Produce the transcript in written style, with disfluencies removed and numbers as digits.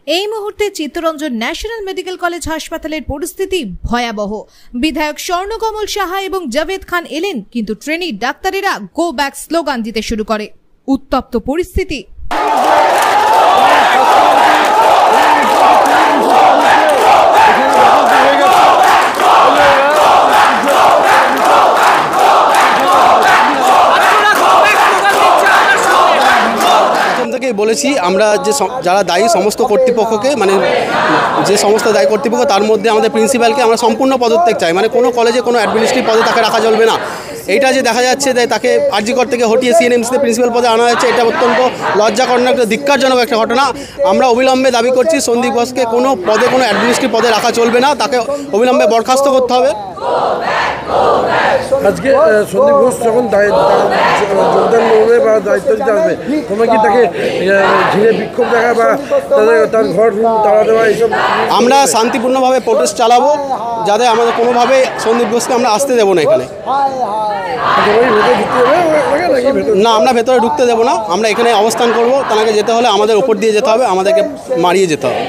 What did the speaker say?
এই মুহূর্তে Chittaranjan national medical college হাসপাতালের পরিস্থিতি ভয়াবহ। বিধায়ক স্বর্ণকমল সাহা এবং জাভেদ খান এলেন, কিন্তু ট্রেনি ডাক্তারেরা গো ব্যাক স্লোগান দিতে শুরু করে। উত্তপ্ত পরিস্থিতি। বলেছি আমরা যে যারা দায়ী সমস্ত কর্তৃপক্ষকে, মানে যে সমস্ত দায়ী কর্তৃপক্ষ, তার মধ্যে আমাদের প্রিন্সিপালকে আমরা সম্পূর্ণ পদত্যাগ চাই। মানে কোনো কলেজে কোনো অ্যাডমিনিস্ট্রেটিভ পদে তাকে রাখা চলবে না। এইটা যে দেখা যাচ্ছে তাকে আরজিকর থেকে হটিয়ে সিএনএমসিতে প্রিন্সিপাল পদে আনা হয়েছে, এটা অত্যন্ত লজ্জাকরণ, একটা ধিক্কারজনক একটা ঘটনা। আমরা অবিলম্বে দাবি করছি সন্দীপ ঘোষকে কোনো পদে, কোনো অ্যাডমিনিস্ট্রেটিভ পদে রাখা চলবে না, তাকে অবিলম্বে বরখাস্ত করতে হবে। আজকে সন্দীপ ঘোষ যখন যোগদান করবে বা দায়িত্ব দিতে আসবে, তোমরা কি তাকে ঘিরে বিক্ষোভ দেখা বা তার ঘর তাড়া দেওয়া এইসব? আমরা শান্তিপূর্ণভাবে প্রোটেস্ট চালাবো, যাতে আমাদের কোনোভাবে সন্দীপ ঘোষকে আমরা আসতে দেবো না এখানে। না, আমরা ভেতরে ঢুকতে দেবো না, আমরা এখানে অবস্থান করবো। তাকে যেতে হলে আমাদের উপর দিয়ে যেতে হবে, আমাদেরকে মারিয়ে যেতে হবে।